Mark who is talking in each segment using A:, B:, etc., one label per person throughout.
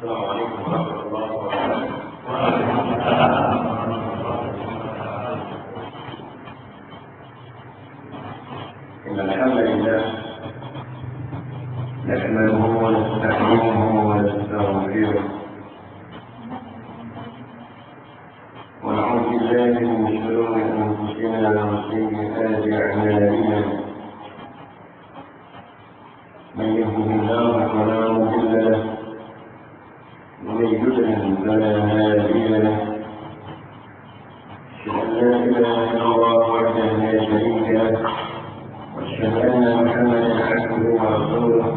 A: السلام عليكم ورحمة الله وبركاته. إن الحمد لله نحمده ونستعينه ونستغفره ونعوذ بالله من شرور أنفسنا وسيئات أعمالنا. من يهده الله فلا مضل له ومن يضلل فلا هادي له. أشهد أن لا إله إلا الله وحده لا شريك له وأشهد أن محمدا عبده ورسوله.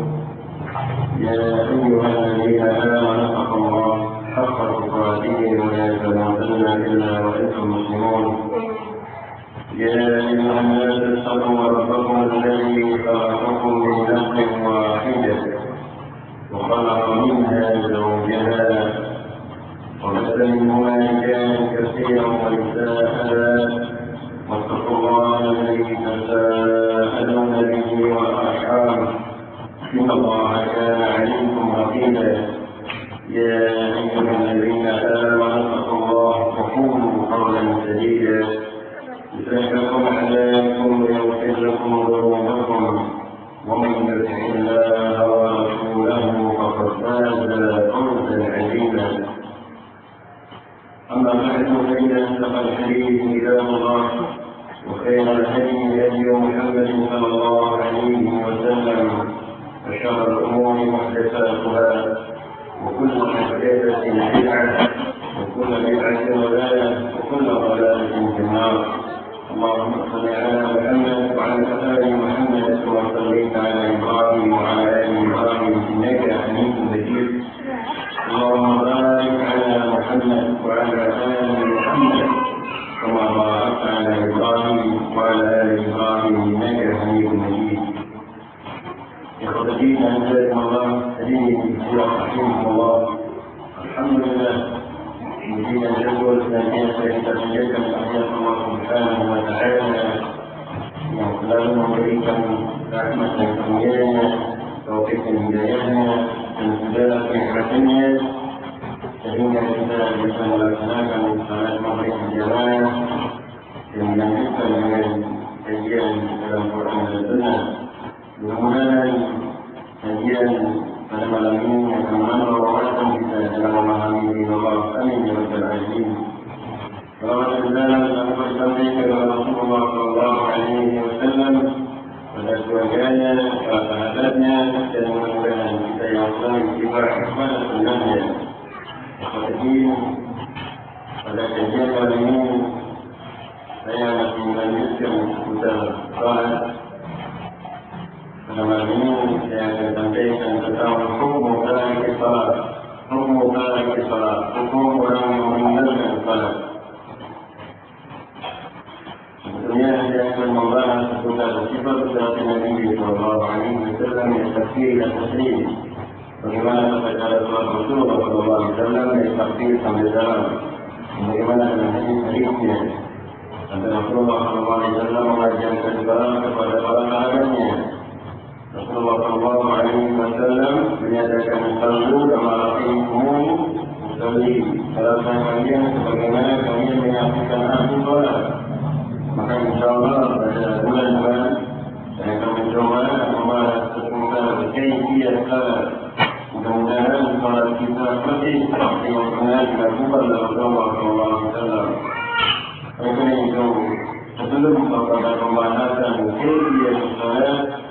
A: يا أيها الذين آمنوا اتقوا الله حق تقاته ولا تموتن إلا وأنتم مسلمون. يا أيها الناس اتقوا ربكم الذي خلقكم من نفس واحدة وخلق منها زوجها وبث منهما رجالا كثيرا ونساء واتقوا الله الذي تساءلون به والأرحام إن الله كان عليكم رقيبا. يا أيها الذين آمنوا اتقوا الله وقولوا قولا سديدا يصلح لكم أعمالكم ويغفر لكم ذنوبكم ومن يطع الله ورسوله فقد فاز فوزا عظيما. أما بعد فإن أصدق الحديث كتاب الله وخير الهدي هدي محمد صلى الله عليه وسلم وشر الأمور محدثاتها وكل محدثة بدعة وكل بدعة ضلالة وكل ضلالة في النار. اللهم صل على محمد وعلى آل محمد كما صليت على إبراهيم وعلى آل إبراهيم إنك حميد مجيد. اللهم بارك على محمد وعلى آل محمد كما باركت على إبراهيم وعلى آل إبراهيم إنك حميد مجيد. إخوة الدين أعزائي الله سليم رحمه الله. الحمد لله مدين الجدول الذين سيتسجلكم أحياء الله سبحانه وتعالى يغفر وبريكا رحمة كميانا توفيق هدايتنا انتداء نعمتنا سبيل الكتاب لسان الأسناك من صلاة مغرب الجماعة من يسأل من أيام القرآن والسنة mudah-mudahan kajian pada malam ini akan menambah wawasan kita dalam memahami diri Allah. Amin ya rabbal alamin. Salawat dan salam sampai kepada Rasulullah sallallahu alaihi wasallam, pada keluarganya, para sahabatnya dan mudah-mudahan kita yang selalu ibadah kepada sunnahnya. Seperti pada kajian kali ini saya masih melanjutkan seputar salat. Pada malam ini saya akan sampaikan tentang hukum tarik salat, hukum orang yang meninggalkan salat. Sebetulnya saya akan membahas seputar sifat ucapan Nabi sallallahu alaihi wasallam yang takfir dan taslim. Bagaimana tata cara salat Rasulullah sallallahu alaihi wasallam yang takfir sampai salam. Bagaimana dengan hadis-hadisnya. Sampai Rasulullah sallallahu alaihi wasallam mengajarkan salam kepada para sahabatnya. Rasulullah sallallahu alaihi wasallam menyatakan sallu kama ra'aytumuni usalli. Salatlah kalian sebagaimana kalian menyaksikan aku salat. Maka insyaallah pada bulan depan saya akan mencoba membahas seputar kaifiyah salat. Mudah-mudahan salat kita seperti yang pernah dilakukan oleh Rasulullah sallallahu alaihi wasallam. Oleh karena itu, sebelum kepada pembahasan kaifiyah salat,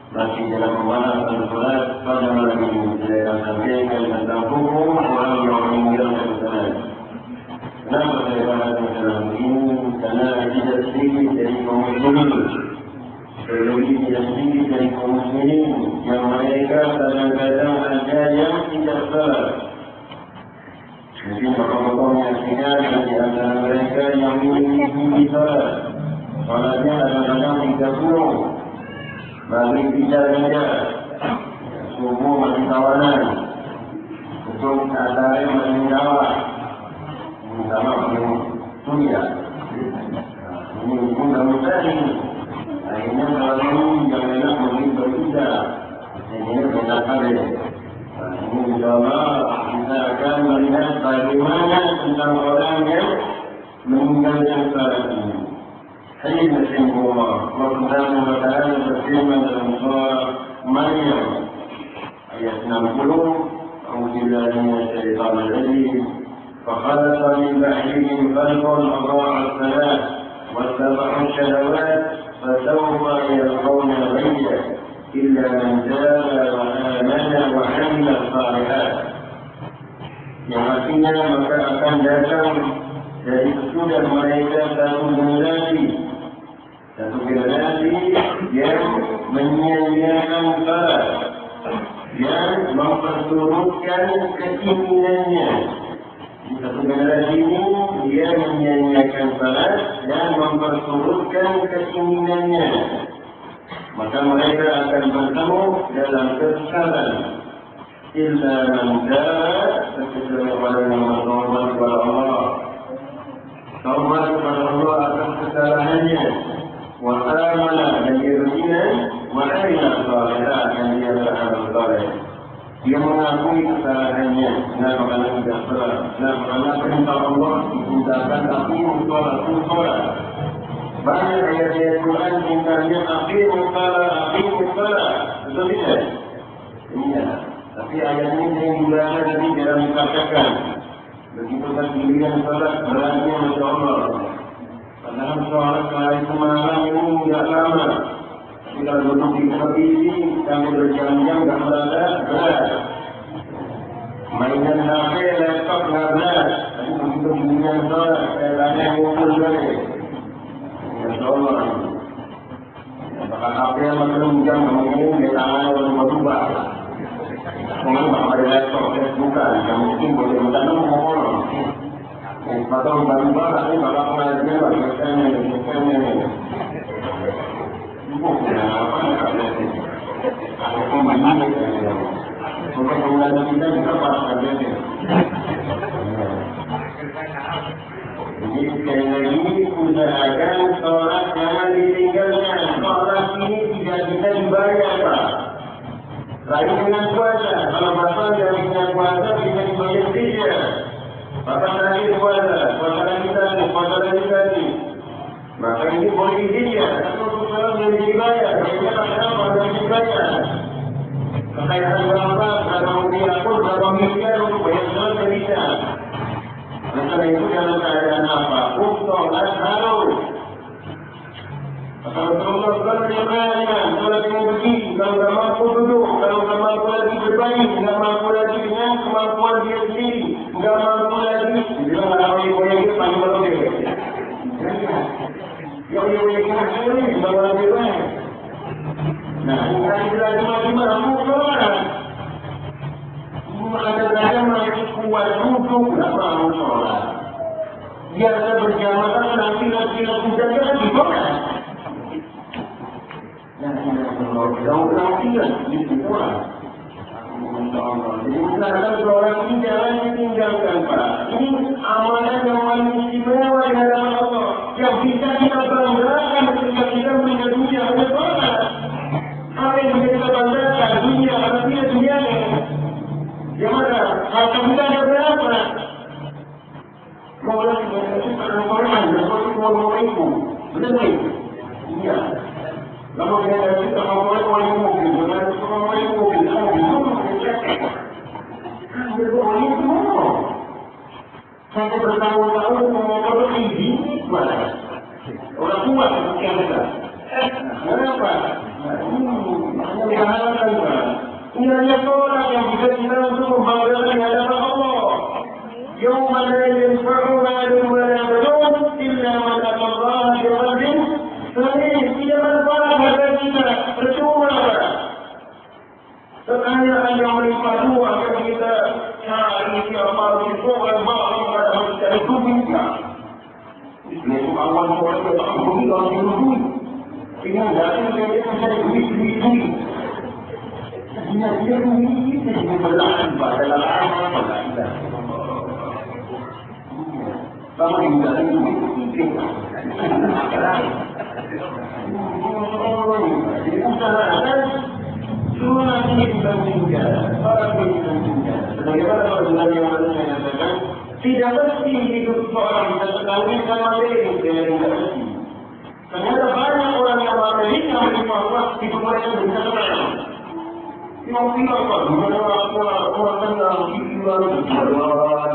A: masih dalam pembahasan salat pada malam ini saya akan sampaikan tentang hukum orang yang meninggalkan salat. Kenapa saya bahas masalah ini? Karena tidak sedikit dari kaum muslimin, tidak sedikit dari kaum muslimin yang mereka kadang-kadang ada yang tidak salat. Mungkin bapak-bapak menyaksikan di antara mereka yang memiliki salat. Salatnya kadang-kadang 30. Maghrib tidak saja, subuh masih kawanan, untuk asar masih jawab, sama belum kuliah. Ini mudah-mudahan ini. Akhirnya kalau ini jangan enak mungkin berbeda. Ini benar kali. Ini insyaAllah bagaimana tentang orang yang meninggalkan salat ini. Hadis Rasulullah Subhanahu wa taala berfirman dalam surah Maryam ayat 60, A'udzubillahi minasyaitonir rajim. فخلف من بعدهم خلف أضاعوا الصلاة واتبعوا الشهوات فسوف يلقون غيا إلا من تاب وآمن وعمل صالحات. Yang artinya maka akan datang dari sesudah mereka satu generasi yang menyia-nyiakan salat, yang memperturutkan keinginannya. Satu generasi ini dia menyia-nyiakan salat dan memperturutkan keinginannya, maka mereka akan bertemu dalam kesesatan. Illa man taba, kecuali orang yang bertaubat kepada Allah, taubat kepada Allah atas kesalahannya, wa amana dan dia beriman, wa amila shalihat dan dia beramal saleh. Dia mengakui kesalahannya, kenapa karena tidak salat, kenapa karena perintah Allah ditinggalkan tapi sholat. Banyak ayat-ayat Quran tentangnya aqimus salat, betul tidak? Iya. Tapi ayat ini yang digunakan tadi dalam dikatakan begitu kan pilihan salat beratnya Masya Allah. Padahal sholat kali semalam ini tidak lama. Kita duduk di televisi sampai berjam-jam tidak berat. Mainan HP, laptop tidak berat. Tapi begitu pilihan sholat saya tanya ngumpul balik. Masya Allah. Apakah HP yang makin jam kemudian dia tangan oleh berubah. Mungkin ada laptop, bukan, yang mungkin boleh mentanam ngomong. Atau baru-baru ini bakal pengajian lah, biasanya. Bukan, apa yang ada di sini? Ada pemainnya, untuk pengajian kita juga pas ada di jadi sekali lagi, usahakan sholat jangan ditinggalkan. Sholat ini tidak bisa dibayar, Pak. Lain dengan puasa, kalau bapak yang punya puasa bisa dibayar dia. Bapak tadi puasa lagi tadi. Maka ini boleh dia. Tapi untuk salat yang dibayar, dia tak pada dibayar. Kekayaan bapak, berapa rupiah pun, berapa miliar untuk bayar salat yang bisa. Maka itu dalam keadaan apapun, sholat harus. Kalau Rasulullah SAW sholat dengan begini, kalau tidak mampu duduk, kalau tidak mampu lagi berbaring, tidak mampu lagi dengan kemampuan dia sendiri, tidak mampu lagi, dia malah boleh dia panggil baru dia. Yang dia boleh kena sekali, baru dia baik. Nah, ini lagi mampu sholat. Kadang-kadang mereka kuat duduk, tidak mau sholat. Biasa berjamaah nanti jangan dibuat. Jauh-jauh di semua. Jadi misalkan seorang ini jangan ditinggalkan, Pak. Ini amalan yang paling istimewa di hadapan Allah, yang bisa kita banggakan ketika kita meninggal dunia hanya sholat. Apa yang bisa kita banggakan dunia karena dia dunia ini. Yang mana? Harta kita ada berapa? Mau lagi Al-Quran, Rasulullah itu, benar tak? Iya. Lama kita kita orang mobil, benar orang mobil, saya bertahun-tahun mengotor ini, orang tua seperti kita. Kenapa? Hanya diharapkan, ini hanya sholat yang bisa kita untuk membanggakan di hadapan Allah. يوم لا ينفع مال ولا بنون إلا من أتى الله بقلب سليم. Tidak manfaat harta kita, percuma. Kekayaan yang melimpah ruah yang kita cari siapa di soal malam pada manusia itu bisa. Itu awal soal kita bumi kalau dulu. Ini dari mereka saya duit. Dia duit itu berlahan pada dalam pada sama juga itu penting. Jadi usahakan semua ini pentingnya, para pentingnya. Sebagaimana yang saya katakan, Tidak mesti hidup seorang bisa sekali sama diri dengan tidak mesti. Ternyata banyak orang yang Amerika menimpa hidup mereka bisa tenang. Yang apa? Gimana orang tenang, pikiran, berjalan,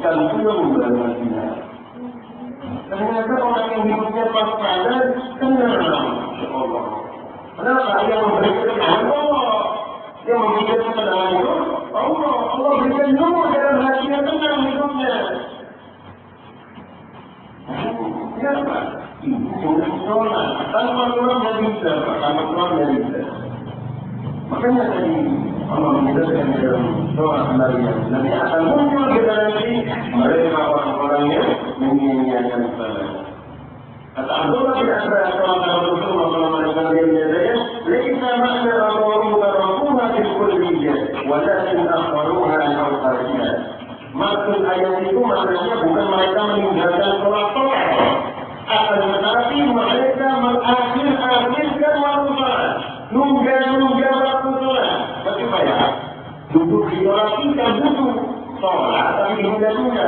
A: dan pulang berjalan. Ternyata orang yang hidupnya pas-pasan tenang. Allah. Kenapa? Yang memberikan ketenangan Allah. Yang memberikan ketenangan itu Allah. Allah berikan nur dalam hatinya tenang hidupnya. Kenapa? Sudah sholat. Tanpa sholat tidak bisa. Tanpa sholat tidak bisa. Makanya tadi Allah menyebutkan dalam surah Al-Maryam, nanti akan muncul generasi mereka orang-orang yang menyia-nyiakan salat. Kata Abdullah bin Abbas Rasulullah SAW, "Laisa ma'na al-ruha ar-ruha fil kulliyah, walakin akhwaruha al-awqatiyah." Maksud ayat itu maknanya bukan mereka meninggalkan sholat, akan tetapi mereka mengakhir-akhirkan waktu sholat. Nunggu waktu sholat. Bagaimana? Duduk di sholat kita butuh sholat, tapi nunggu-nunggu.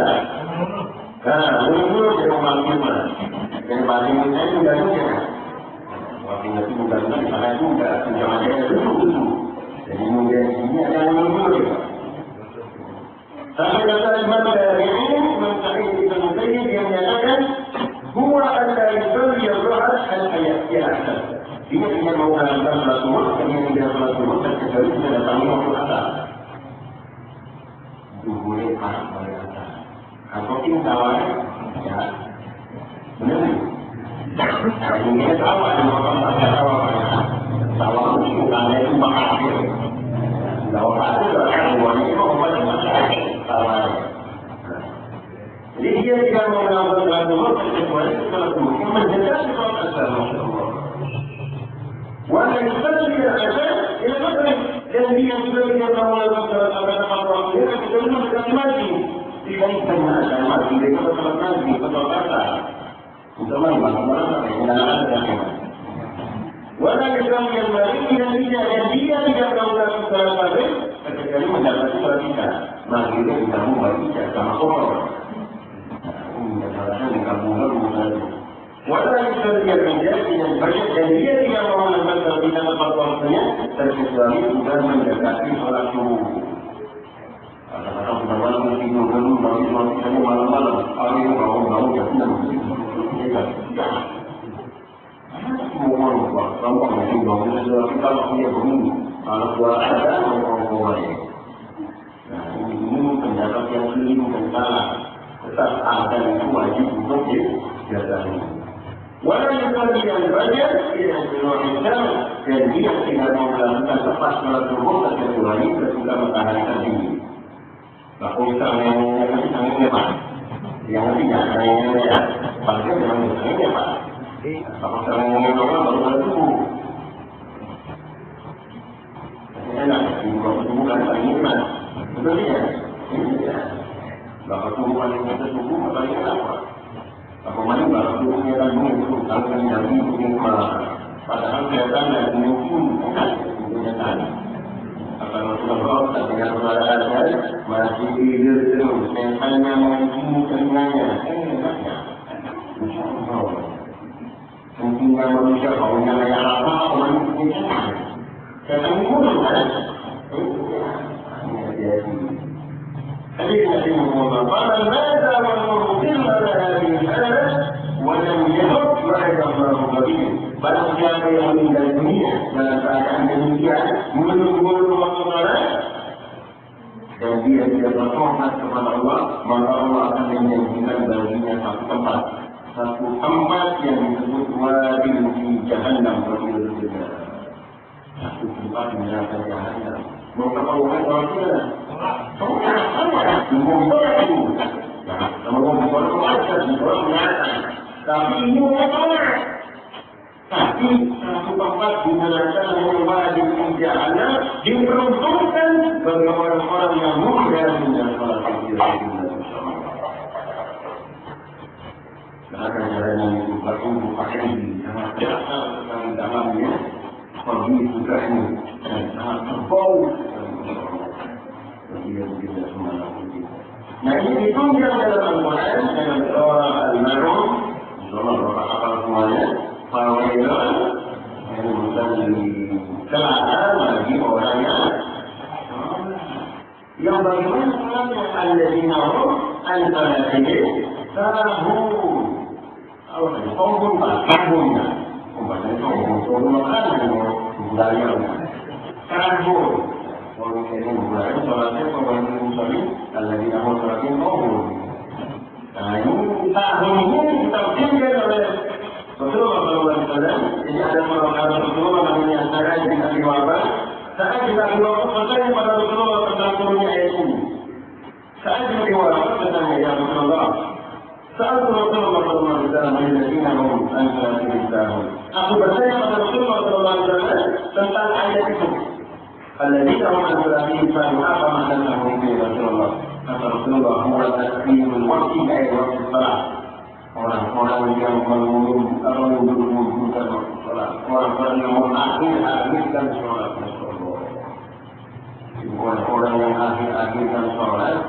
A: Nah, nunggu di rumah kita. Yang paling penting nunggu-nunggu. Waktu itu nunggu-nunggu di sana juga. Jangan ada duduk. Jadi nunggu di sini ada nunggu. Tapi kata Imam Syafi'i, Ibn Qayyim yang menyatakan, "Huwa anda yusalli al-ru'at al-hayat." Dia ingin menggunakan sholat subuh, ingin dia sholat subuh, dan kecuali sudah datangi waktu asar. Boleh pas pada asar. Kalau tinggal, ya, benar. Ini tahu ada orang baca tahu apa? Tahu bukannya itu makasih. Tahu apa itu orang itu orang macam tahu. Jadi dia tidak menggunakan sholat subuh, kecuali sholat subuh yang menjaga sholat asar. Wala yusalli al-asar ila maghrib. Dan dia sudah tidak melakukan salat asar pada waktunya kecuali mendekati maghrib. Tidak ada maghrib dia salat maghrib atau asar. Untuk mana ada. Wala yusalli al-maghrib dan dia tidak melakukan salat maghrib kecuali mendapati salat isya. Maghrib itu ditambah bagi isya sama qur'an. Ini adalah dikabulkan misalnya. Wala yusalli al-rijal yang banyak dan dia tidak mau melakukan tidak tepat waktunya terkecuali sudah mendekati sholat subuh. Kadang-kadang sudah malam tidur dulu, nanti malam-malam, hari bangun ya sudah tidak. Semua orang gampang mesti bangun sudah kita punya bangun. Kalau buat ada orang-orang. Nah ini pendapat yang keliru dan salah. Tetap ada itu wajib untuk dijalani. Walau yusalli al-fajr ila tulu'i syams dan dia tidak mau melakukan lepas sholat subuh kecuali ketika matahari terbit. Kalau misalnya yang Pak, yang tidak ya, pasti jangan misalnya Pak. Kalau misalnya yang baru subuh, enak, subuh kan paling nikmat, betul ya? Kalau subuh paling nikmat subuh paling apa? Bagaimana kalau tubuhnya kan muncul, kalau yang mungkin padahal kelihatannya mungkin tubuhnya tadi. Kalau Rasulullah tak dengan saudara masih tidur terus, hanya mungkin telinganya, enaknya. Mungkin manusia kalau yang apa, mungkin datang muncul kan? Jadi Nabi Muhammad mada menurutkan hadis hadis wajah menyebut mereka berubah. Barang siapa yang meninggal dunia dalam keadaan demikian menunggu waktu sholat dan dia tidak bertobat kepada Allah, maka Allah akan menjanjikan baginya satu tempat yang disebut wadi di Jahannam bagi dia. Satu tempat di neraka Jahannam. Mau ketahuan orang kita? Tapi ini orang. Tapi satu tempat di neraka yang wajib menjalannya diperuntukkan bagi orang-orang yang mulia dengan salat Karena jalan yang itu bertumbuh pakai ini sangat dasar sekali dalamnya, pergi juga ini dan sangat terbau. Dia tidak semangat Nah ini ditunjang dalam Al-Quran dengan surah Al-Marum, surah Bapak kapal semuanya, Fawailun, yang bukan celaka bagi orang yang bagaimana caranya alladzina hum an salatihim sahun. Sombong tak? Sombongnya. Umpamanya sombong makanan budaya. Sahun. Orang ini budaya sholatnya orang Muslim alladzina hum salatihim sahun. Nah ini sahun ini ditafsirkan oleh Rasulullah SAW. Jadi ada orang Rasulullah namanya Sa'ad bin Abi Waqqas. Sa'ad bin Abi Waqqas bertanya pada Rasulullah tentang turunnya ayat ini. Sa'ad bin Abi Waqqas bertanya, ya Rasulullah, Sa'ad Rasulullah SAW alladzina hum an salatihim sahun. Aku bertanya pada Rasulullah SAW tentang ayat itu. Alladzina hum an salatihim sahun. Apa maknanya itu ya Rasulullah? Kata Rasulullah, huwa tasbihul waqti ayat waqti salat. Orang-orang yang menunduk-nundukkan sholat, orang-orang yang mengakhir-akhirkan sholat, orang-orang yang akhir-akhirkan sholat,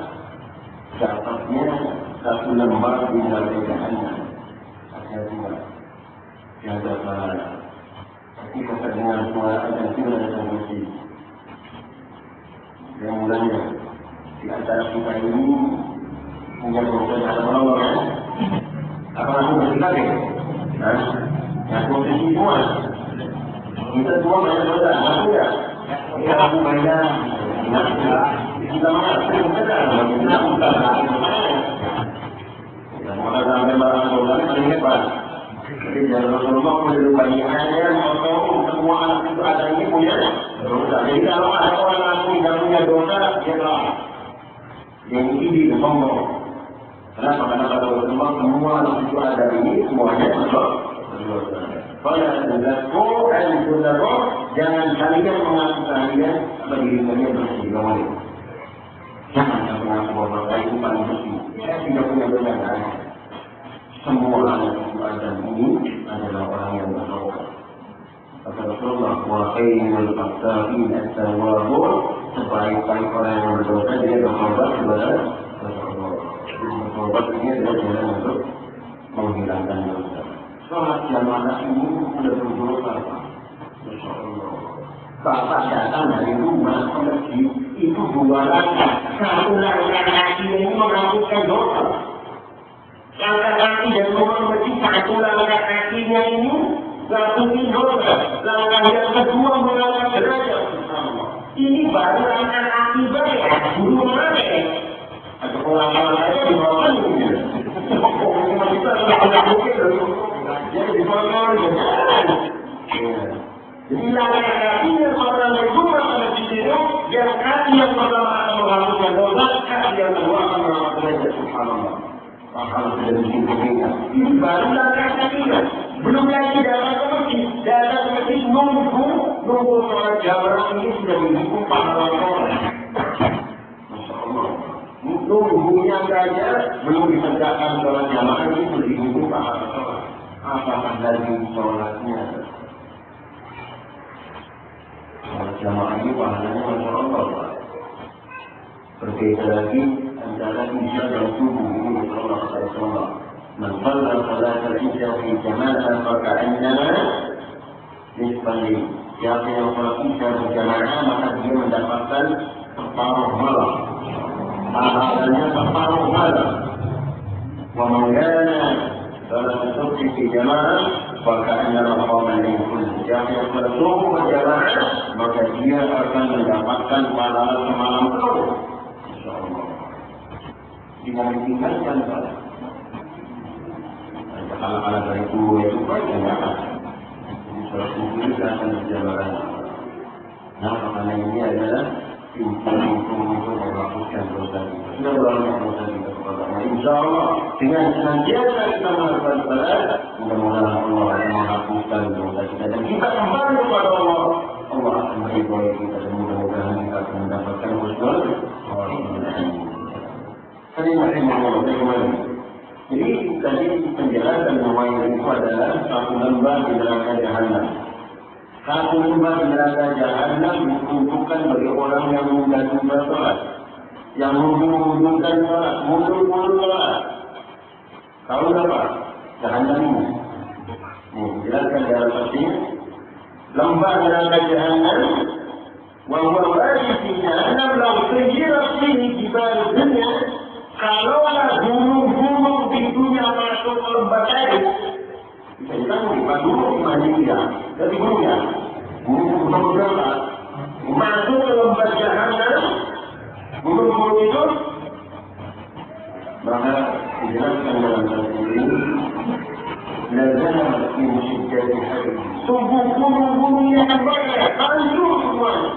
A: dapatnya satu lembar di dalam jahannam. Ada dua, tiada pahala. Tapi kata dengan suara dan tidak ada musik. Yang mulanya di antara kita ini punya dosa dalam Allah. Apa aku bersikap ya? Yang posisi semua. Kita semua banyak dosa, aku ya. Ya aku banyak. Kita mana? Kita bukan. Yang mana sampai barang dosa ini paling hebat. Jadi jangan Rasulullah punya banyakannya, mau semua anak itu ada ini punya dosa. Jadi kalau ada orang aku yang punya dosa, dia tahu. Yang ini sombong. Kenapa? Karena kata Rasulullah semua anak itu ada ini semuanya berdosa. Kalau tazakku al-tazakku, jangan kalian mengaku kalian apa diri kalian bersih. Jangan mengaku bahwa saya itu paling bersih. Saya tidak punya benar. Semua anak itu ada ini adalah orang yang berdosa. Kata Rasulullah, wa khairul fattahin at-tawwabun, sebaik-baik orang yang berdosa dia bertobat kepada Allah. Bertobat ini adalah jalan untuk menghilangkan dosa. Sholat jamaah ini sudah berdosa. Masya Allah. Bapak datang dari rumah ke masjid itu 2 langkah. Satu langkah kaki ini melakukan dosa. Langkah kaki dari rumah ke masjid, satu langkah kakinya ini melakukan dosa. Langkah yang kedua mengangkat derajat. Ini baru langkah kaki bayar. Guru mana ya? Atau orang-orang saja di bawah ini. Kita sudah mungkin jadi di bawah ini. Jadi langkah kaki yang orang berguna pada diri yang kaki yang pertama akan melakukan dosa, kaki yang kedua akan melakukan dosa. Subhanallah. Mahal dari sini. Ini baru langkah kakinya. Belum lagi datang ke masjid. Datang ke masjid nunggu sholat jamaah ini sudah dihukum pahala sholat. Nunggunya saja belum ditegakkan sholat jamaah ini sudah dihukum pahala sholat. Apakah lagi sholatnya? Sholat jamaah ini pahalanya Masya Allah. Berbeda lagi antara isya dan subuh ini Allah kata Allah. Man shalla salatal isya fi jama'ah faka'annama nisfal lail. Siapa yang sholat isya berjamaah maka dia mendapatkan separuh malam. Pahalanya separuh malam. Wa man kana salat subhi fi jama'ah faka'annama qama al-lail kullu. Siapa yang sholat subuh berjamaah maka dia akan mendapatkan pahala semalam penuh. Dengan ditinggalkan salat. Kalau dari itu baik dan apa? Sholat subuh ini akan berjamaah. Nah, karena ini adalah pintu untuk menghapuskan dosa kita. Sudah banyak dosa kita kepada Allah. Insya Allah dengan senantiasa kita melakukan salat, mudah-mudahan Allah akan menghapuskan dosa kita dan kita kembali kepada Allah. Allah akan meridhai kita dan mudah-mudahan kita akan mendapatkan husnul khotimah. Jadi tadi penjelasan bahwa itu adalah satu lembah di neraka jahanam. Satu lembah di neraka jahanam diperuntukkan bagi orang yang menunda sholat, yang menunda sholat, mulut sholat. Tahu apa? Jahannam ini. Jelaskan dalam artinya lembah neraka jahannam wa huwa wadi fi jahannam law suyirat fihi jibal dunya. Kalaulah gunung-gunung di dunia masuk ke lembah tadi, bisa ditanggung gunung di Malaysia, dari gunungnya, gunung berapa? Masuk ke lembah jahannam, gunung-gunung itu, maka dijelaskan dalam hadis ini, lazana min syiddati hadis. Sungguh gunung-gunung yang banyak, hancur semuanya.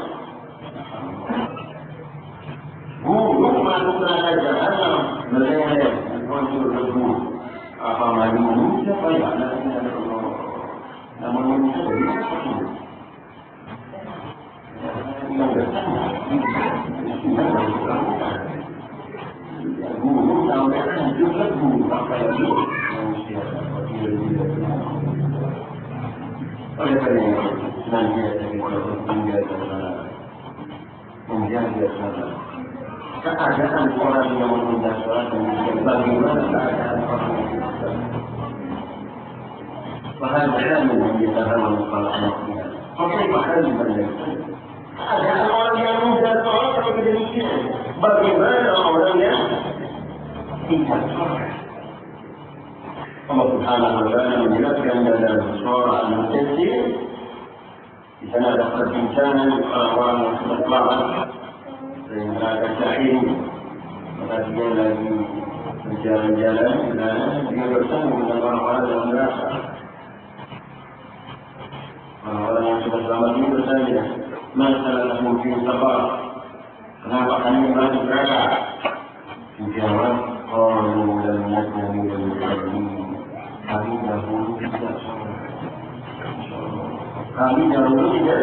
A: Gunung masuk neraka jahannam, meleleh, hancur debu. Apa manusia banyak nanti ada Allah. Namun manusia banyak sekali. Yang bersama, tidak berlakukan. Gunung sampai hancur debu, apalagi manusia dapat tidak. Oleh karena itu, nanti ada menjaga salat. Keadaan orang yang menunda sholat dan bagaimana keadaan orang yang tidak sholat. Bahkan kami menjadikan kepala anaknya. Bahkan menjadikan keadaan orang yang menunda sholat seperti demikian. Bagaimana orang yang tidak sholat. Allah Subhanahu wa Ta'ala menjelaskan dalam surah Al-Mujaddid. Di sana ada perbincangan orang-orang yang sudah selamat. Neraka jahim, maka dia lagi berjalan-jalan dan dia bersama dengan orang-orang dalam neraka. Orang-orang yang sudah selamat ini bertanya, masalah mungkin sabar, kenapa kami masuk neraka? Dijawab, qalu lam nakun minal musallin. Kami dahulu tidak sholat. Kami dahulu tidak.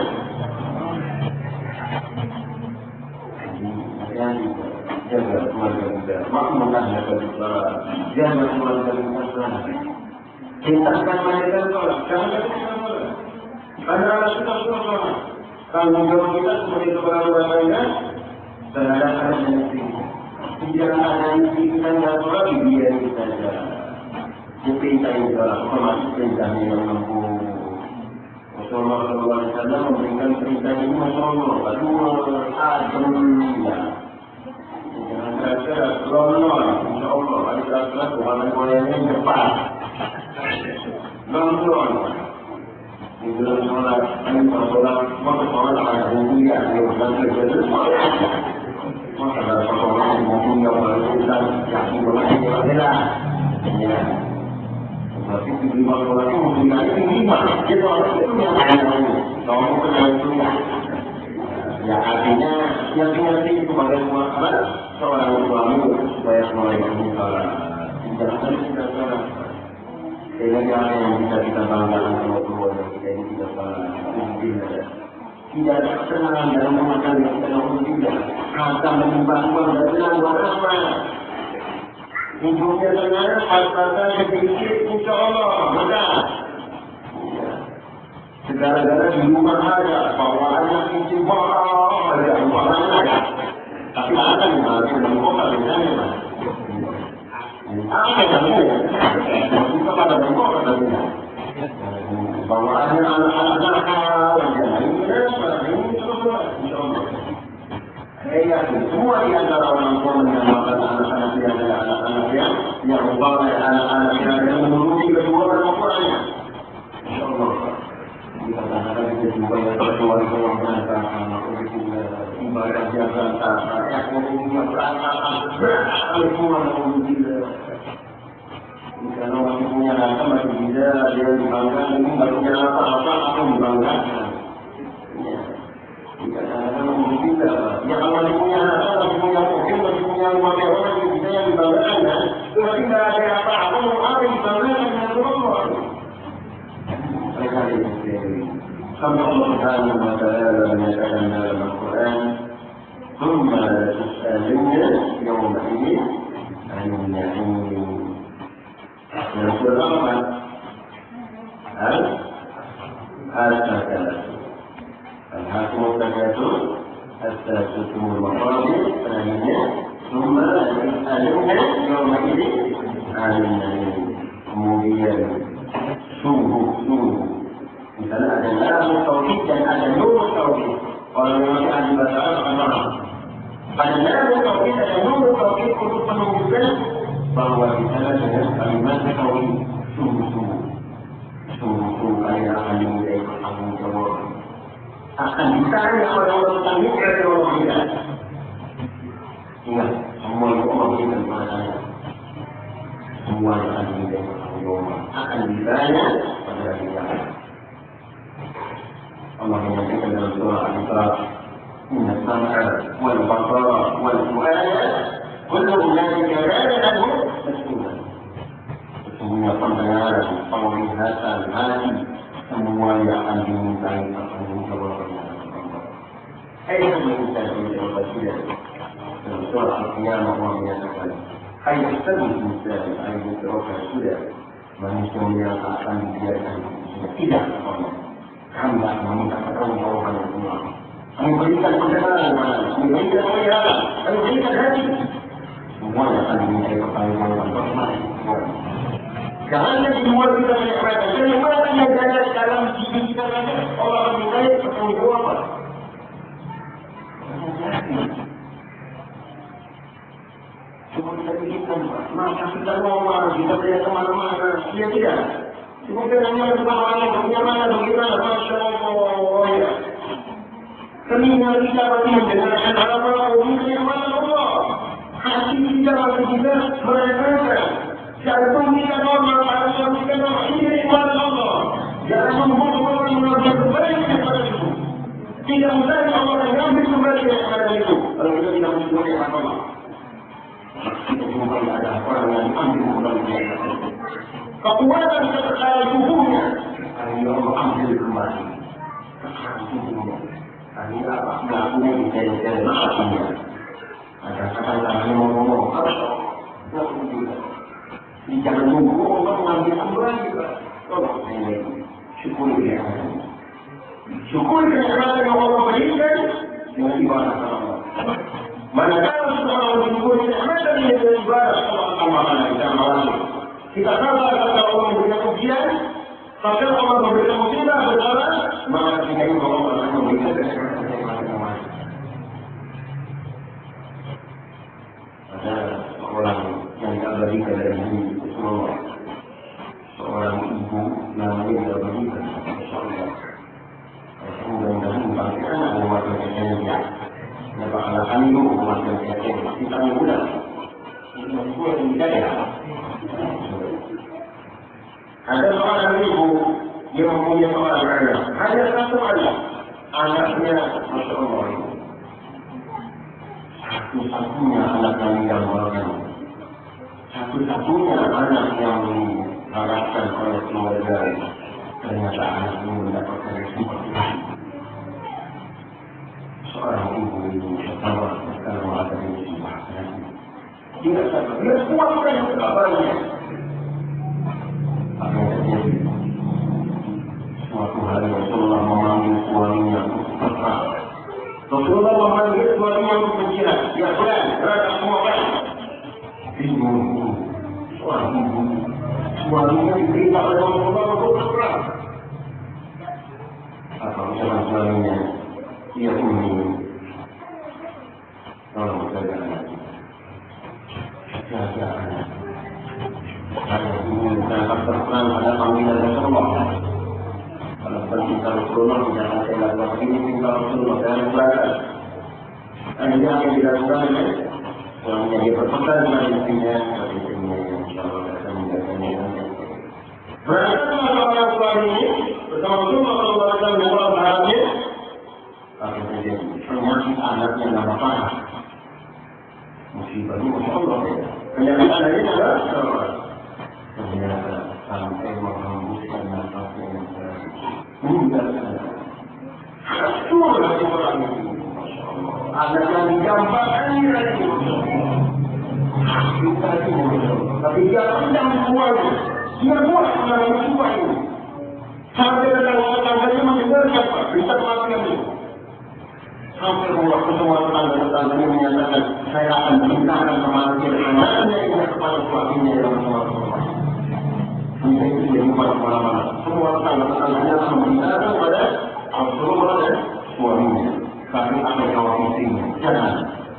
A: Jaga keluarga kita, makmurkan mereka sholat. Jaga keluarga kita sholat. Cintakan mereka sholat. Jangan kita sholat. Karena kita sholat. Tanggung jawab kita sebagai kepala rumah tangga terhadap anak dan istri. Jangan ada istri kita yang sholat, dia kita sholat. Perintah yang sholat, termasuk perintahnya yang mampu. Rasulullah SAW memberikan perintah ini, Masya Allah. Alhamdulillah. Jangan kata lolol, insya Allah, ada kewajiban yang cepat. Lolol. Di dalam sholat, maka sholat ada hubungan, dan terjadi sholat. Maka ada sholat yang hubungan, dan yakin berlaku adalah. Tapi di lima sholat itu hubungan itu lima. Dia sholat itu yang lain. Kalau bukan itu ya artinya yang dimengerti kepada semua seorang suami supaya semuanya sholat. Jangan tidak sholat. Sehingga yang bisa kita banggakan sama keluarga kita ini tidak sholat. Tidak ada kesenangan dalam rumah tangga kita namun tidak. Kata menyembah Tuhan dan tenang buat apa? Hidupnya tenang, hartanya sedikit, insya Allah mudah. Segala-gala di rumah saja, bawaannya istimewa, ada bawaannya ada. Tapi ada di mana dalam kota biasanya mas. Apa yang ada? Kita pada dalam kota biasanya. Bawaannya anak-anak, ini terus, insya Allah. Saya yakin semua di antara orang tua menyamakan anak-anak yang adalah anak-anak yang umpama anak-anak yang ada yang menuruti kedua orang tuanya. Insya Allah. Kadang-kadang kita jumpa yang berkeluarga yang berantakan, ibadah yang berantakan, ekonomi yang berantakan, semua yang gila. Karena masih punya rasa, masih bisa, dia dibanggakan, ini nggak punya apa-apa, aku dibanggakan. Kadang-kadang masih bisa, ya kalau masih punya rasa, masih punya mobil, masih punya rumah mewah, masih bisa yang dibanggakan, kan? Tapi nggak ada apa-apa, mau apa dibanggakan dengan Allah. Sampai Allah Subhanahu wa Ta'ala menyatakan dalam Al-Quran, ثم لتسألن يومئذ عن النعيم. Yang pertama, al-takatsur. Al-hakumut takatsur, hatta tutumul maqabir. Selanjutnya, ثم لتسألن kemudian sungguh. Misalnya ada lamu tauhid dan ada nur tauhid. Orang yang masih ahli bahasa Arab akan paham. Ada lamu tauhid, ada nur tauhid untuk menunjukkan bahwa di sana dengan kalimat tauhid sungguh kalian akan dimintai pertanggungjawab. Akan ditanya orang-orang tentang nikmat yang Allah berikan. Ingat, semua itu Allah berikan kepada saya. Semua akan dimintai pertanggungjawab. Akan ditanya pada hari kiamat. Allah menyampaikan dalam surah Al-Isra, Inna as-sam'a wal basara wal fu'ada kullu ulaika kana anhu mas'ula. Sesungguhnya pendengaran, penglihatan, hati, semuanya akan dimintai pertanggungjawab. Ayat meminta dijawab tidak. Dalam surah Al-Qiyamah Allah menyatakan, ayat insan ayat berokah sudah. Manusia yang akan dibiarkan tidak Allah. Kami akan meminta pertanggungjawaban semua. Kami berikan pendengaran, kami berikan penglihatan, kami berikan hati. Semuanya akan dimintai pertanggungjawaban semua. Jangan semua kita menikmati. Kenikmatan yang ada dalam diri kita saja, Allah akan dimintai pertanggungjawaban. Cuma kita pikirkan, masa kita ngomong, kita lihat kemana-mana, dia tidak. Cuma kita hanya bagaimana, Masya Allah, ya. Telinga kita masih mendengarkan apa-apa, kenikmatan Allah. Hati kita masih juga merasakan. Jantung kita normal, paru-paru kita normal, ini kenikmatan Allah. Jangan membuat mengambil kembali kepada itu. Tidak mustahil Allah akan mengambil kembali kepada itu. Kalau kita tidak mensyukuri Allah, kita cuma ada orang yang ambil kembali kepada itu. Kekuatan sekarang tubuhnya, ini Allah ambil kembali. Sekarang tubuhnya, ini apa? Melakukannya di jari-jari maksudnya. Ada kata-kata yang ngomong, harus jangan nunggu Allah mengambil kembali. Tolong saya syukuri dia. Syukuri kenikmatan yang Allah berikan dengan ibadah Allah. Manakala seorang mensyukuri kenikmatan yang dengan ibadah Allah akan kita melakukan. Kita sabar kepada Allah memberikan ujian, maka Allah memberikan musibah bersalah, maka kita ini Allah akan memberikan kenikmatan yang lain. Ada seorang yang diabadikan dari diri Rasulullah, seorang ibu namanya diabadikan, Rasulullah. Mudah-mudahan bangkitan ada warga kecilnya dia. Ya bakal kami itu warga kecilnya. Kita mudah. Ini semua yang tidak ya. Ada seorang ibu yang mempunyai seorang anak. Hanya satu anak. Anaknya Masya Allah. Satu-satunya anak yang digambarkan. Satu-satunya anak yang diharapkan oleh keluarga. Ternyata anak ini mendapatkan seperti itu. Seorang ibu itu sabar kalau ada musibah. Dia sabar. Dia kuatkan kabarnya. Apa yang terjadi? Suatu hari Rasulullah memanggil suaminya untuk berperang. Rasulullah memanggil suaminya untuk berjirat. Ya Tuhan, berada semua baik. Ibu, seorang ibu, suaminya diperintah oleh Rasulullah untuk berperang. Apa ucapan suaminya? Ya Ummi, tolong jaga anak. Jaga anak. Saya ingin berangkat berperang pada panggilan Rasulullah. Kalau perintah Rasulullah, jangan saya lakukan ini perintah Rasulullah, jangan berangkat. Ini akan dilakukan, suaminya dia berpegang dengan istrinya, tapi istrinya insyaAllah akan menjaganya. Berangkatlah seorang suami bersama Rasulullah SAW dengan bahagia. Apa yang terjadi? Penyakit anaknya nama parah. Musibah ini Masya Allah ya. Penyakit anaknya adalah ternyata sampai menghembuskan nafasnya yang terakhir. Meninggal sana. Hancur hati orang ini. Masya Allah. Anak yang digambarkan ini lagi. Kita ini Masya Allah. Tapi dia pendam semuanya. Dia buat mengenai musibah ini. Sampai tetangga-tetangganya mendengarkan Pak. Berita kematian ini. Sampai waktu semua tetangga-tetangganya menyatakan saya akan beritakan kematian anaknya ini kepada suaminya yang semua. hanya memberikan kepada Rasulullah dan suaminya. Tapi apa jawab istrinya? Jangan.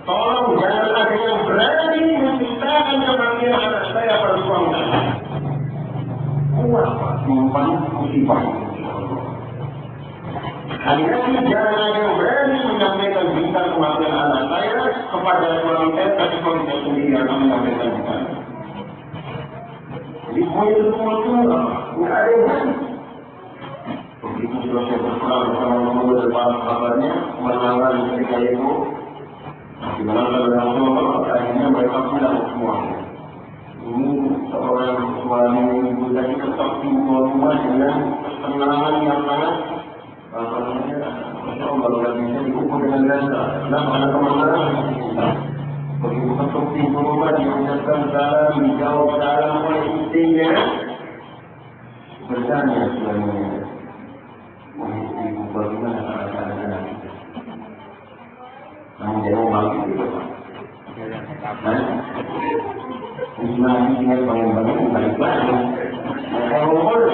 A: Tolong jangan ada yang berani menceritakan kematian anak saya pada suami saya. Kuat Pak, menyimpan musibah. Hanya jangan ada yang berani menyampaikan berita kematian anak saya kepada suami saya, tapi suami saya sendiri akan menyampaikan berita. Jadi semuanya itu semua nggak ada yang berani. Begitu sudah saya berperang bersama Allah dan para sahabatnya, menangan ketika itu, dimenangkan oleh Rasulullah, akhirnya mereka pulang semuanya. Ini seorang suami ibu tadi tetap tinggal rumah dengan kesenangan yang sangat Masya Allah, kalau bisa diukur dengan biasa. Kenapa? Karena kemenangan. Begitu ketuk pintu rumah, diucapkan salam, dijawab salam oleh istrinya. Bertanya suaminya, ibu bagaimana keadaan anak kita? Namun dia mau balik itu Pak. Ismail tinggal bangun-bangun, balik-balik. Mereka ngomong.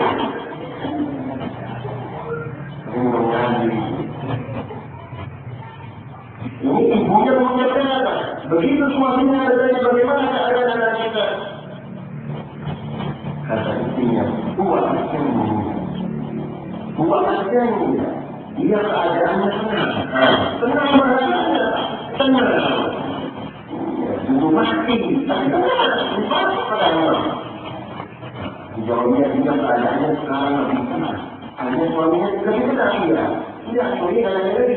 A: Ini ibunya mengucapkan apa? Begitu suaminya ada bagaimana keadaan anak kita? Kata istrinya, buat asyanya. Dia keadaannya tenang. Tenang bahasanya. Tenang. Dulu mati. Tapi tenang. Bukan pada orang. Jawabnya dia keadaannya sekarang lebih tenang. Hanya suaminya lebih tenang dia. Tidak, suaminya katanya lagi.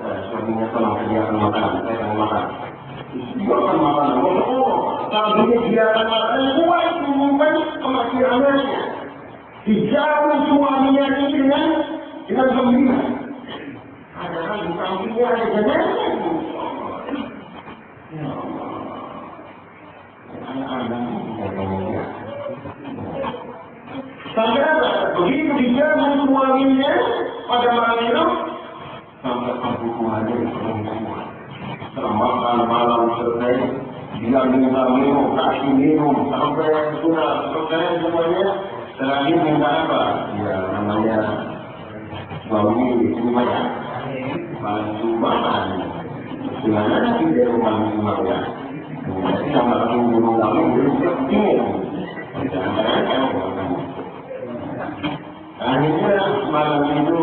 A: Suaminya tolong sediakan makanan. Saya akan makan. Dia akan makan. Tapi dia akan makan. Kuat menyimpan kematian anaknya. Dijauh suaminya ini dengan gembira. Padahal di sampingnya ada jenazah. Ya Allah. Anak-anak ini sampai apa? Begitu dijauh suaminya pada malam itu sampai perbukuannya perempuan. Setelah malam selesai, dia minum, kasih minum sampai sudah selesai semuanya. Terakhir minta apa? Ya namanya suami itu banyak bantu makan. Gimana nanti dia bantu makan? Jadi sama aku dulu lalu belum begini. Akhirnya malam itu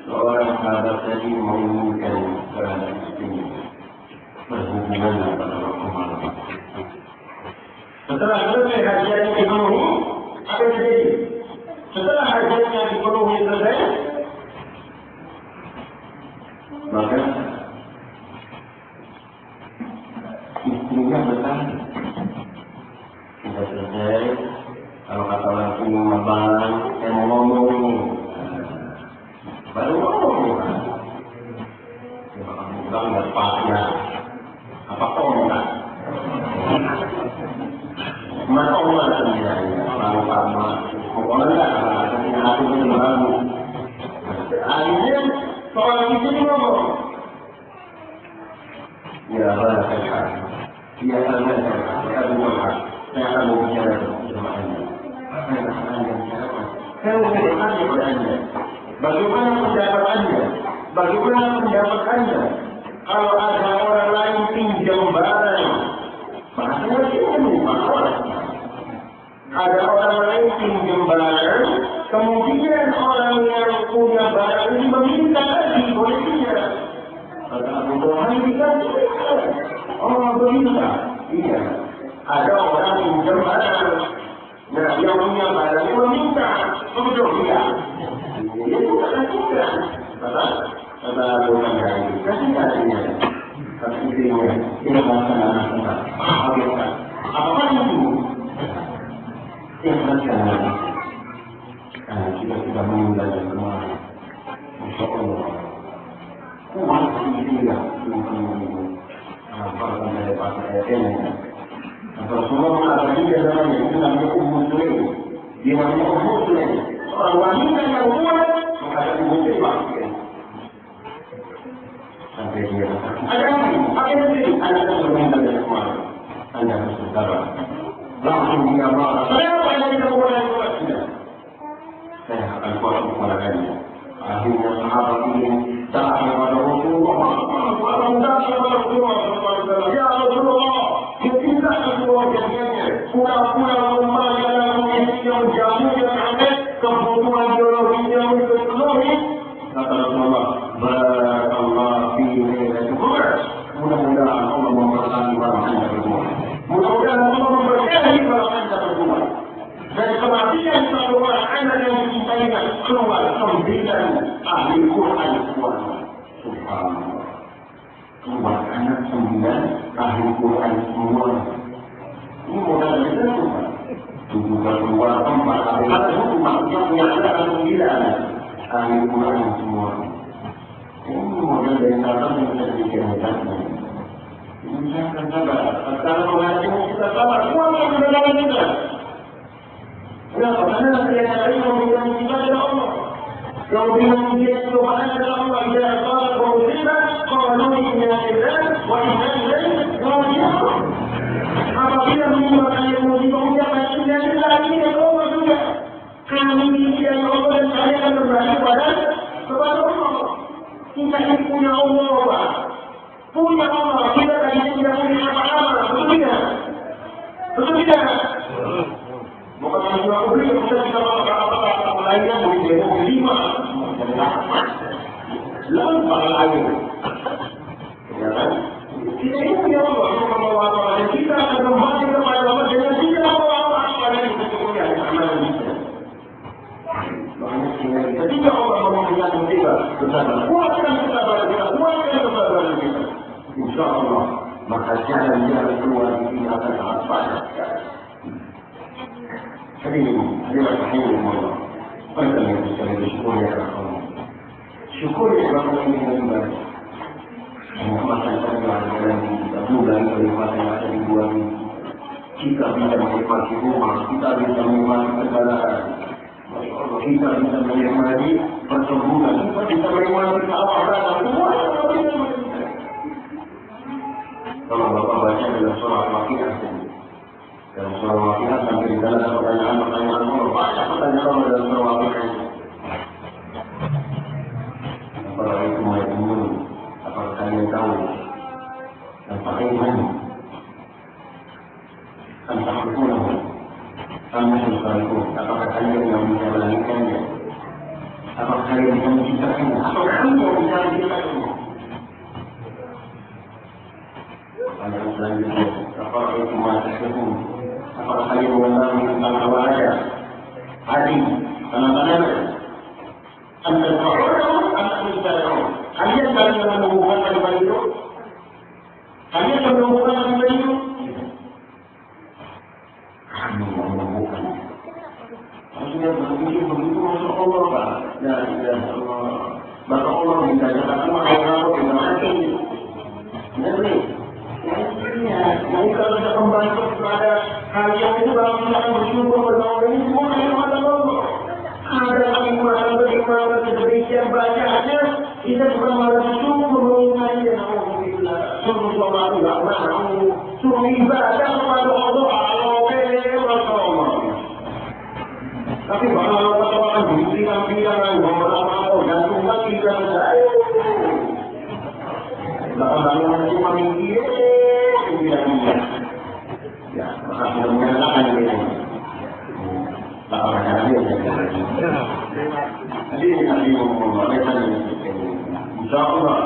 A: seorang sahabat tadi menginginkan terhadap istrinya berhubungan pada waktu malam. Setelah selesai hajatnya dipenuhi, apa yang terjadi? Setelah hajatnya dipenuhi selesai, maka istrinya bertanya, sudah selesai. Kalau kata orang sini mabalan, saya mau ngomong ini, baru ngomong. Bukan nggak pasnya, apa kontak? Mana orang sendiri, orang sama, pokoknya nggak ada yang aku berlalu. Akhirnya soal itu ngomong, ya saya, dia saya bukan saya akan berbicara sama anda. Apa yang akan anda bicarakan? Saya mau bertanya kepada anda, bagaimana pendapat anda? Bagaimana pendapat anda? Kalau ada orang lain pinjam barang, bahasanya pinjam barang. Ada orang lain pinjam barang, kemudian orang yang punya barang ini meminta lagi, boleh tidak? Kata Abu Tuhan dikasih. Oh begitu. Iya. Ada orang pinjam barang, nah yang punya barang meminta, betul tidak? Dia juga kasihkan. Kata Abu Tuhan kasihnya. Kata istrinya, ini melaksanakan tempat. Habiskan. Apa itu? Yang terakhir, kita sudah meninggal dan kemarin. Masya Allah. Kuat dia bahkan dari pasal ayat ini. Rasulullah mengatakan dia namanya itu namanya Muslim. Dia namanya Muslim. Seorang wanita yang kuat menghadapi musibah. Sampai dia ada lagi, ada yang berminta dari kemarin. Anda harus bersabar. Langsung dia marah. Kenapa anda tidak boleh buat tidak? saya akan kuat mengalahkannya. Akhirnya sahabat ini datang kepada Rasulullah. Ya Rasulullah, kita semua jadinya pura-pura membayar yang jamu yang aneh, kebutuhan biologi yang terpenuhi. Kata Rasulullah, barakallah fihi wa mudah-mudahan Allah memberkati barang Anda berdua. Mudah-mudahan Allah memberkati barang Anda berdua. Dan kematian satu orang anak yang dicintainya keluar 9 ahli Quran semua. Subhanallah. Keluar anak 9 ahli Quran semua. Ini modal dari itu. Juga keluar 4 ahli Quran yang punya anak 9 ahli Quran semua. Ini modal dari kata yang kita dikirakan. Ini saya akan sabar. Sekarang mengajimu kita sabar. Kuat yang di dalam kita. Kenapa? Karena kelihatan tadi memberikan musibah dari Allah. Yang memberikan musibah cobaan dari Allah. Ia salat wa musibah, qalu inna lillahi wa inna ilaihi raji'un. Apabila menimbulkan musibah ucapan inna lillahi ini dari Allah juga. Kami ini dari Allah dan saya akan kembali kepada Allah. Kita ini punya Allah, Pak. Punya Allah. Kita tadi tidak punya apa-apa. Betul tidak? Betul tidak? Bukan cuma aku beli, kita bisa apa-apa lainnya, boleh beli 5. Lampang air. Ya kan? Kita ini punya Allah. Kalau apa-apa, kita akan kembali kepada Allah dengan tidak apa-apa pada yang kita punya. Ketika Allah memberikan musibah bersama, kuatkan kesabaran kita, kuatkan kesabaran kita. Insya Allah, maka jalan-jalan keluar ini akan sangat banyak. Jadi, dia rahimahullah. Mereka yang bisa bersyukur ya Allah. Syukur ya Allah ini dengan baik. Masa kita dalam kita bulan kenikmatan yang ada di bulan ini. Kita bisa menikmati rumah, kita bisa menikmati kendaraan. Kita bisa menikmati perkebunan, kita bisa menikmati sawah-sawah, semua yang kita menikmati. Kalau Bapak baca dalam surah Al-Waqiah, dalam surah Al-Waqiah sampai di dalam pertanyaan-pertanyaan Allah, banyak pertanyaan Allah dalam surah Al-Waqiah. Apakah itu mengatakan, apakah kalian tahu, apakah iman, apakah hukumnya, apakah kalian yang bisa melangitkannya, apakah kalian bisa menciptakannya, apakah kalian yang bisa menciptakannya. Pertanyaan selanjutnya, apakah itu mengatakan, apakah kalian mengenali tentang apa saja? Hadi, tanda-tanda, kalian yang menemukan kalimat itu? Kalian yang menemukan kalimat itu? Kami yang menemukan. Maksudnya begitu masuk Allah, Pak. Ya Allah. Maka Allah minta jatuh Allah yang mati. Jadi, yang kalau ada pembantu kepada kalian itu kalau kita akan bersyukur berdoa ini semua yang ada Allah. Ada kalimat bagaimana sedemikian banyaknya kita juga malah bersyukur mengingatnya. Alhamdulillah. Suruh sholat tidak mau, suruh ibadah kepada Allah. Tapi kalau orang bilang-bilang bahwa dan Tuhan tidak percaya. Orang cuma mikir, bilang-bilang. Ya, maka sudah menyatakan ini. Tak orang yang jadi Nabi Muhammad Insya Allah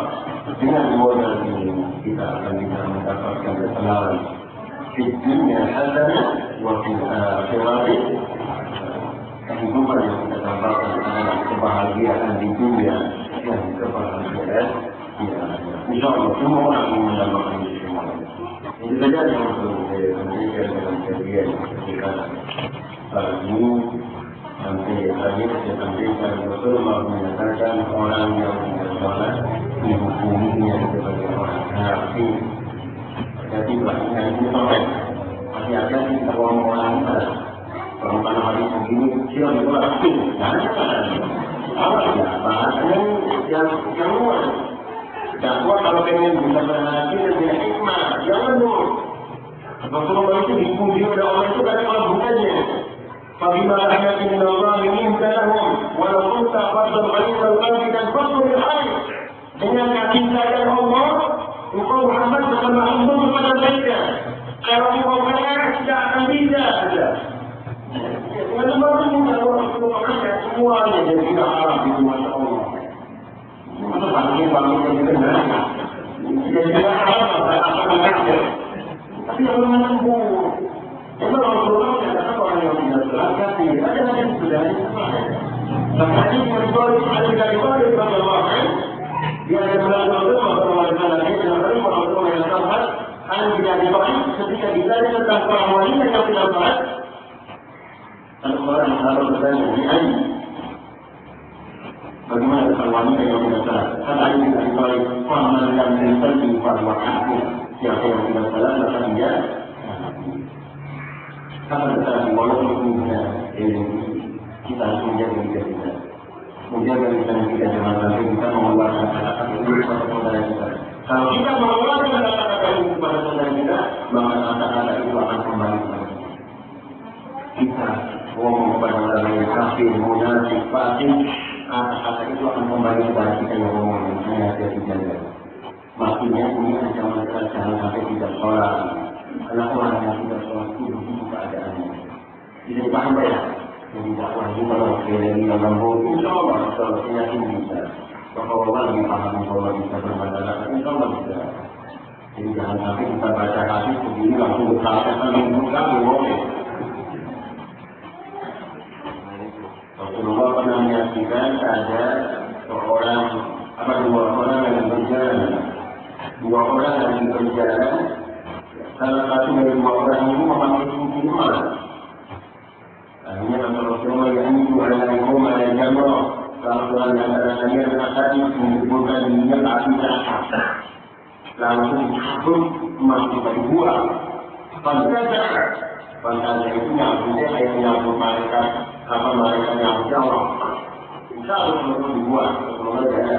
A: dengan modal ini kita akan bisa mendapatkan kesenangan di dunia hasanah wa fil akhirati. Kehidupan yang kita dapatkan adalah kebahagiaan di dunia dan kebahagiaan di akhirat. Insya Allah semua orang ingin mendapatkan itu semua. Ini saja yang perlu saya sampaikan dalam kajian ketika ini sampai tadi saya sampaikan Rasulullah menyatakan orang yang tidak sholat dihukuminya sebagai orang kafir. Jadi bahasanya ini sholat hati-hati kalau orang kalau pada hari begini siapa yang sholat apa ya bahasanya yang luar. Dakwah kalau pengen bisa berhati dan punya hikmah, jangan dulu. Rasulullah itu dipuji oleh Allah itu karena kalau bukannya. فبما رحمة من الله لنت لهم ولو كنت فظا غليظ القلب لانفضوا من حولك. Dengan kasih sayang Allah, engkau Muhammad akan menghibur kepada mereka. Kalau engkau kaya tidak akan bisa saja. Dengan semua Allah semuanya jadi tidak haram di mata Allah. Masa bangkit yang dikenal, jadi tidak haram apa mereka. Tapi yang menanggung, itu Rasulullah katakan orang yang tidak berlaku tidak ada yang sudah disebut. Makanya yang ada dari Allah. Dia ada melakukan orang lain dan orang yang sahabat hanya tidak dipakai ketika ditanya tentang para wanita yang tidak sahabat. Orang harus bertanya ini bagaimana tentang wanita yang tidak sahabat? Karena ini tidak dipakai paman dan menjadi para wanita yang tidak sahabat maka dia akan tetapi walaupun kita harus menjaga kita. Menjaga kita jangan sampai kita mengeluarkan kata-kata itu kepada saudara kita. Kalau kita mengeluarkan kata-kata itu kepada saudara kita, maka kata-kata itu akan kembali kepada kita. Kita ngomong kepada orang yang kafir, munafik, fasik, kata-kata itu akan kembali kepada kita yang ngomong hanya dia dijaga. Maksudnya ini ancaman kita jangan sampai tidak sholat. Karena orang yang tidak sholat itu begitu keadaannya. Bisa dipaham ya? Jadi dakwah ini kalau sekali yang lembut, insya Allah kalau yakin bisa. Kalau orang lebih paham, kalau bisa bermasalah, insya Allah bisa. Jadi jangan sampai kita baca hadis begini langsung berkata-kata menunjukkan boleh. Rasulullah pernah menyaksikan ada dua orang yang berjalan. Dua orang yang berjalan. Salah satu dari dua orang ini memakai cincin emas. Akhirnya Rasulullah yang itu adalah ada jamrah. Kalau yang ada yang hadis menyebutkan dirinya api neraka. Langsung disebut emas kita dibuang. Pantasnya itu nyambutnya kayak nyambut malaikat yang jauh. Bisa Rasulullah dibuang. Rasulullah ada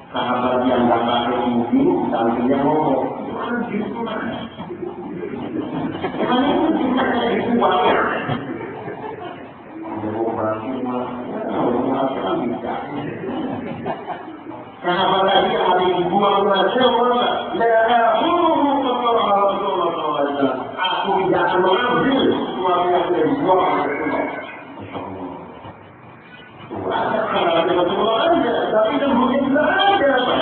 A: sahabat yang tak pakai cincin, sampingnya ngomong. Gimana itu cinta kayak dibuang ya? Sahabat tadi yang ada dibuang Rasulullah, aku tidak akan mengambil suami yang sudah dibuang Rasulullah. Ada Rasulullah ada, tapi kemudian tidak ada apa?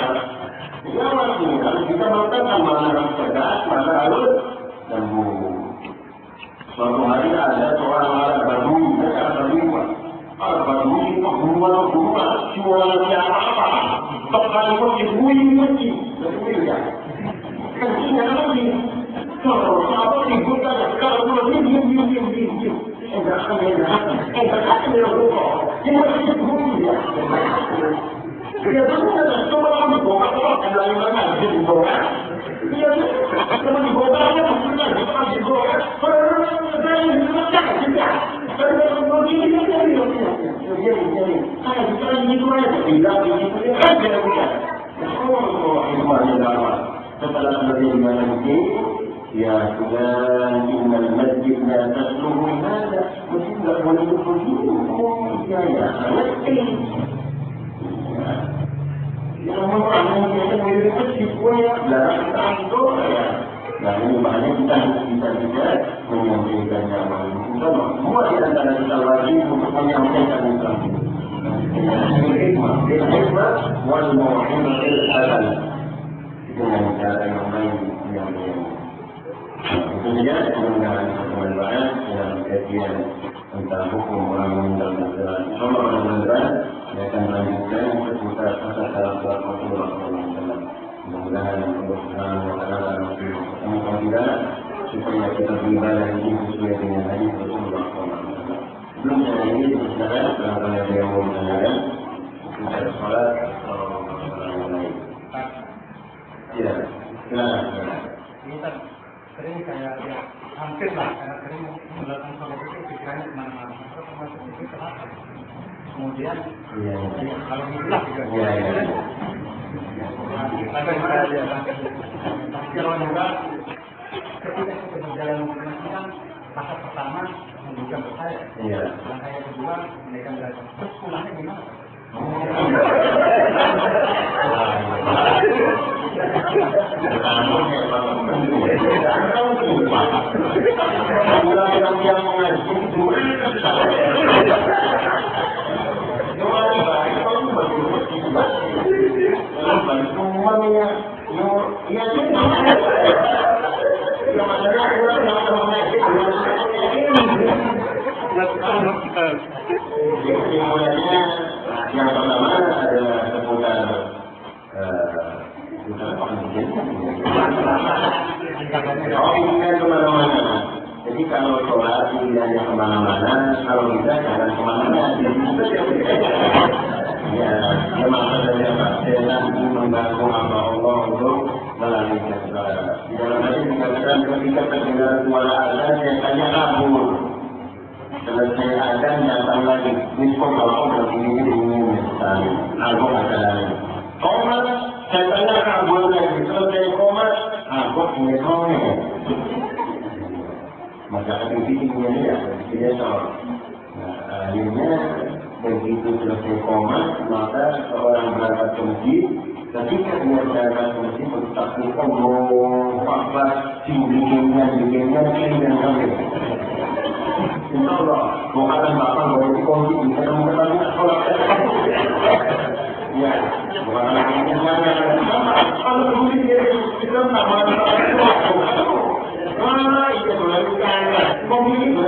A: Jawabnya, kalau kita mengatakan mana harus cerdas, maka harus lembut. Suatu hari ada seorang Arab Badui, mereka berdua. Arab Badui berbuat jualan siapa apa? Sekalipun dibui-bui, berbeda. Kencingnya lagi. Kalau sahabat dibuka, kalau boleh diam. Enggak akan dilakukan. Dia masih dibui ya. Dia benar, cuma orang dibuka, orang lain mana dia dibuka. Dia cuma dibuka, dia maksudnya dia dibuka. Setelah menerima nanti, ya sudah innal masjid la tasluhu hada, masjid tidak boleh begitu. Ya, yang memahami yang memiliki masjid ya, larang itu ya. Nah ini makanya kita bisa juga menyampaikan yang semua di antara kita wajib untuk menyampaikan Islam ini. Hikmah wal mau'izatil hasanah dengan cara yang baik menyampaikan. Itu saja sebenarnya pertemuan bahas dalam kajian tentang hukum orang meninggal dunia. Insyaallah mudah-mudahan saya akan melanjutkan seputar asal-asal Rasulullah SAW. Mudah-mudahan Allah Subhanahu wa taala mempertemukan kita supaya kita beribadah ini sesuai dengan hadis Rasulullah SAW. Sebelum saya ini saudara barangkali ada yang mau menanyakan kita sholat atau yang lain. Ya, silakan.
B: Ini sering saya hampir lah karena sering melakukan sholat itu pikirannya kemana-mana. Termasuk itu kenapa? Kemudian kalau itulah juga. Tapi kalau juga ketika kita berjalan dengan tahap pertama memberikan ke saya.
A: Iya.
B: Langkah yang kedua, menaikkan derajat. Terus pulangnya gimana?
A: Yang mengaji itu yang pertama adalah seputar kemana-mana. Jadi kalau sholat pilihannya kemana-mana, kalau bisa jangan kemana-mana. Ya, maksudnya Pak, setan mengganggu hamba Allah untuk melalui jasa. Di dalam hadis dikatakan ketika terdengar suara azan, setannya kabur. Selesai azan datang lagi, miskol kalau begini misalnya, aku ada lagi. Komat, setannya kabur lagi. Selesai komat, aku punya kongnya. Maka aktivitasnya dia, dia soal. Nah, akhirnya begitu selesai komat, maka seorang berangkat ke masjid. Ketika dia berangkat ke masjid, bertakbir Allah, Akbar, bikinnya, dan kambing. Insya Allah, bukan bapak boleh dikunci, bisa kamu sholat. Ya, bukan lagi kalau kemudian kita nama itu melakukan mobil itu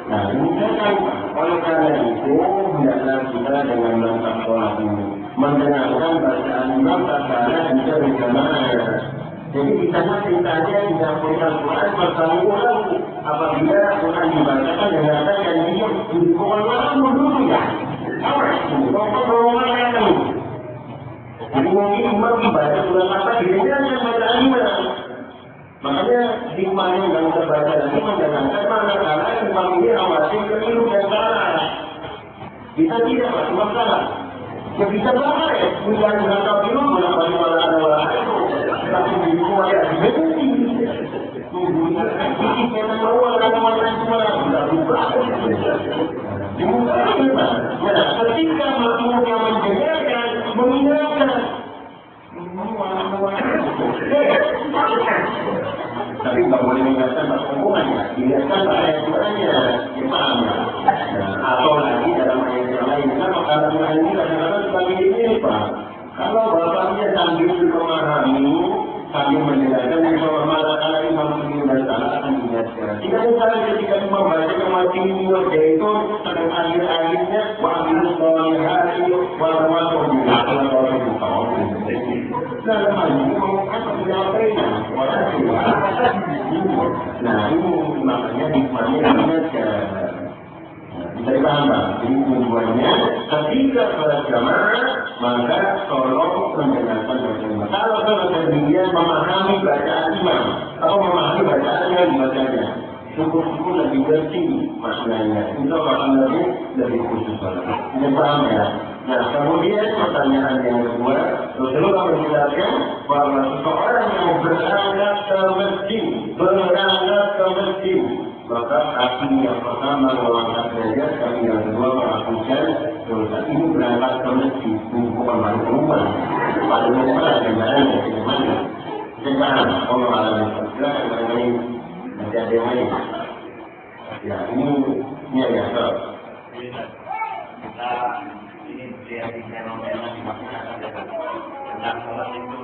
A: nah ini kan oleh karena itu hendaklah kita dengan melakukan sholat ini mendengarkan bacaan imam tatkala bisa berjamaah. Jadi di sana ceritanya disampaikan Quran bersama orang apabila Quran dibacakan dengarkan dan dia bukan orang dulu ya. Jadi mungkin imam dibaca surat apa dirinya akan bacaan imam. Makanya hikmahnya yang kita baca lagi mendengarkan manakala imam ini awasi keliru dan salah. Bisa tidak Pak, cuma salah. Ya bisa salah ya, bukan kafiru, bukan bagaimana ada orang itu. Tapi di rumah ya dibenci. Ini kita mau orang-orang semua tidak lupa. Nah, ketika makmum yang mendengarkan, mengingatkan, tapi nggak boleh mengingatkan perkumpulan ya, ingatkan ayat-ayatnya, paham ya? Atau lagi dalam ayat yang lain, karena kalau Tuhan ini kadang-kadang sebagai ini Pak, kalau bapaknya sambil memahami, sambil mendengarkan, kalau imam sendiri dan salah akan diingatkan. Tidak misalnya ketika membaca kematian yaitu pada akhir-akhirnya wa'amil sholihati wa'amil dalam hal ini mengungkap penyampaian orang tua. Nah ini makanya hikmahnya diingatkan. Bisa dipaham Pak? Jadi tujuannya ketika berjamaah maka tolong mendengarkan bacaan. Kalau kemudian memahami bacaan imam atau memahami bacaan yang dibacanya, syukur-syukur lebih bersih maknanya. Insya Allah lebih khusus lagi. Ini paham ya? Nah kemudian pertanyaan yang kedua, Rasulullah menjelaskan bahwa seseorang yang berangkat ke masjid, maka kaki yang pertama melangkah derajat, kaki yang kedua menghapuskan dosa. Ini berangkat ke masjid, bukan balik rumah. Balik rumah kendaraannya bagaimana? Jangan kalau alami silakan barangkali nanti ada yang lain. Ya ini ya Sob.
C: Kita ini terjadi fenomena di masyarakat tentang sholat itu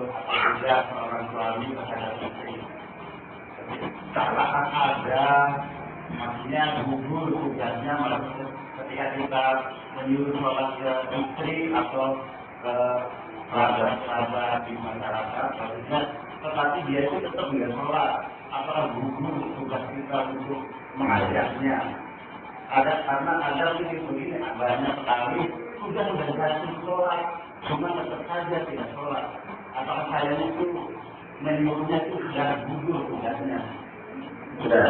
C: tidak seorang suami terhadap istri. Salah ada, maksudnya gugur tugasnya ketika kita menyuruh sholat ke istri atau ke sahabat-sahabat di masyarakat, maksudnya tetapi dia itu tetap tidak sholat. Apakah gugur tugas kita untuk mengajaknya? Ada karena ada begini banyak sekali sudah berhasil sholat, cuma tetap saja tidak sholat. Apakah saya itu menyuruhnya itu sudah gugur tugasnya?
A: Sudah.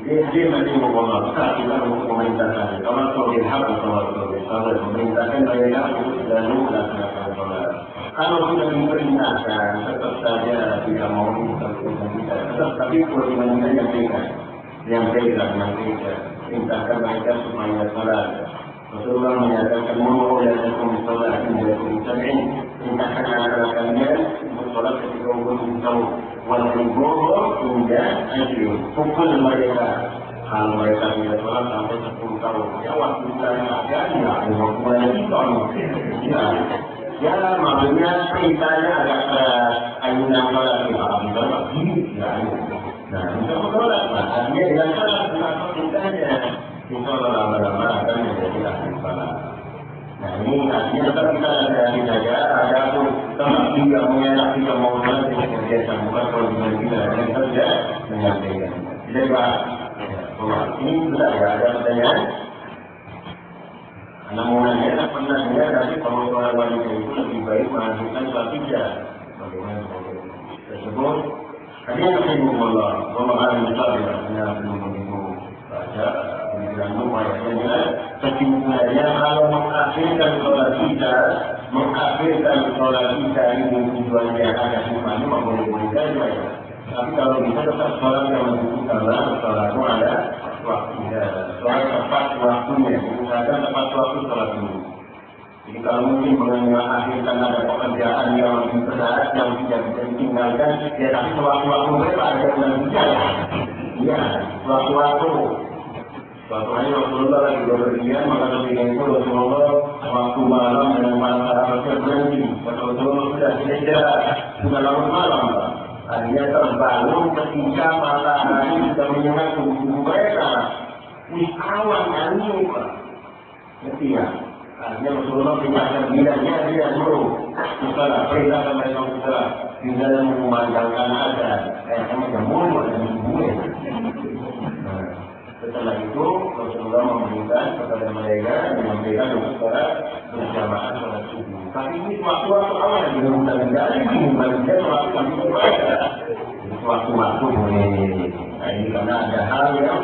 A: Dia masih mengomongkan kita untuk memerintahkan. Kalau soal hak atau memerintahkan mereka untuk selalu melaksanakan sholat. Kalau sudah diperintahkan, tetap saja tidak mau tapi kewajiban kita menyampaikan. Perintahkan mereka supaya salat. Rasulullah menyatakan mulu dan hukum salat hingga kumsamin. Perintahkan anak-anak kalian untuk salat ketika umur tahu. Walaupun hingga asyur. Pukul mereka. Kalau mereka tidak salat sampai 10 tahun. Ya waktu kita ada, ya waktu kita ya maksudnya ceritanya agak keras. Ayunan salat kita bisa begini. Nah, bisa menolak, artinya dengan salat bukan perintahnya. Insya Allah lama-lama akan menjadi ahli salat. Nah, ini artinya tetap kita hati-hati saja. Ada pun tetap tidak mengelak, tidak mau salat, tidak biasa bukan kewajiban kita. Dan kita tidak menyampaikan. Jadi Pak, ini benar ya, ada pertanyaan. Namun anda pernah dengar tadi kalau seorang wanita itu lebih baik menghasilkan salat tidak. Bagaimana tersebut? Hadiah Rasulullah alim besar ya, hanya belum begitu baca pemikiran rumah ya. Kesimpulannya kalau mengakhirkan sholat kita ini tujuannya ada iman, boleh-boleh saja ya. Tapi kalau bisa tetap sholat yang mendukung karena sholatmu ada waktunya, sholat tepat waktunya, misalkan tepat waktu sholat dulu. Jadi kalau mungkin mengakhirkan ada pekerjaan yang lebih berat, yang tidak bisa ditinggalkan, ya tapi sewaktu-waktu mereka ada bulan hijau ya. Iya, sewaktu-waktu. Suatu hari Rasulullah lagi berpergian, maka ketika itu Rasulullah waktu malam dengan para sahabatnya berhenti. Rasulullah sudah sudah larut malam. Akhirnya terbangun ketika matahari sudah menyengat tubuh mereka. Wih, awan angin Pak. Ngerti ya? Akhirnya Rasulullah perintahkan bilangnya dia dulu. Setelah perintahkan mereka setelah di dalam memandangkan ada. Kayaknya jamur dan ibunya. Setelah itu Rasulullah memberikan kepada mereka menyampaikan untuk sholat berjamaah sholat subuh. Tapi ini waktu-waktu awal dengan mudah-mudahan ini bagian sholat subuh mereka. Waktu-waktu boleh. Nah ini karena ada hal yang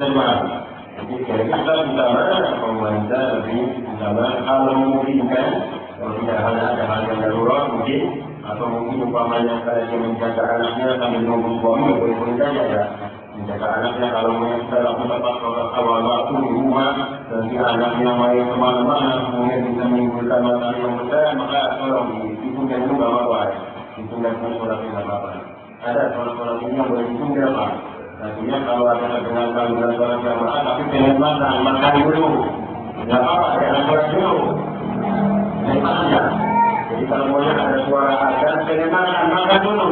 A: lemah. Jadi kita utama pemerintah lebih utama kalau memungkinkan, kalau tidak ada hal yang darurat mungkin, atau mungkin umpamanya saya yang menjaga anaknya sambil menunggu suami boleh-boleh saja ya. Menjaga anaknya kalau kita lakukan tepat sholat awal waktu di rumah, nanti anaknya main kemana-mana, kemudian bisa menimbulkan masalah yang besar, maka tolong ditunda dulu nggak apa-apa, ditunda dulu sholatnya nggak apa-apa. Ada sholat-sholat ini yang boleh ditunda Pak. Artinya kalau ada dengan panggilan sholat jamaah, tapi pengen makan dulu, nggak apa-apa, jangan sholat dulu, aja. Jadi kalau mau ada suara azan, pengen makan dulu.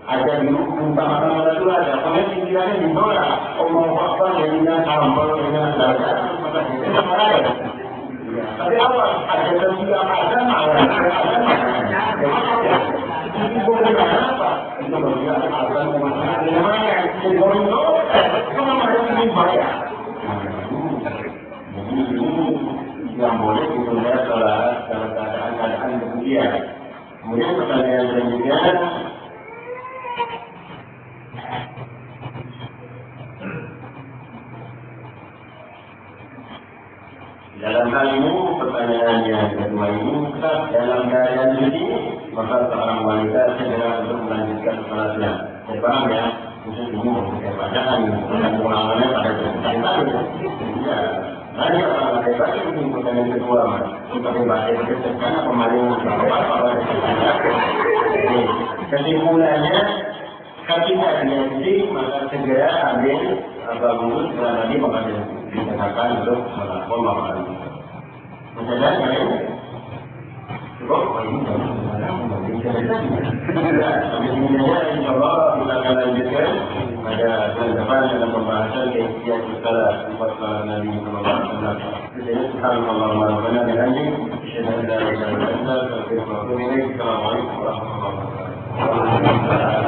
A: Ada di rumah makan dulu ada, kemudian pikirannya ditolak. Mau apa jadinya sampel dengan dada, itu sama ada. Tapi awal ada setiap azan ada. Ini bukan apa? Itu bagian azan umatnya namanya. Itu harus dibayar. Jadi ini yang boleh ditunda sholat dalam keadaan demikian. Kemudian pertanyaan selanjutnya. Dalam hal ini, pertanyaan yang kedua ini, dalam keadaan suci, maka seorang wanita segera untuk melanjutkan sholatnya. Saya paham ya, khusus ini memberikan bacaan, bukan pengalamannya pada kesukaan tadi. Ya, banyak orang hebat itu pertanyaan kedua, Mas. Seperti bahasa Inggris, karena kemarin apa-apa. Kesimpulannya, ketika dia suci, maka segera ambil bagus dan lagi maka dikatakan untuk sholat Allah. Mencatat ya? Cukup? Ini insya Allah kita akan lanjutkan pada bulan depan dalam pembahasan keisian salat sifat salat Nabi Sallallahu Alaihi Wasallam. Jadi subhanallah wa rabbana bihamdi asyhadu an la ilaha illa anta astaghfiruka wa atubu ilaik. Assalamualaikum warahmatullahi wabarakatuh.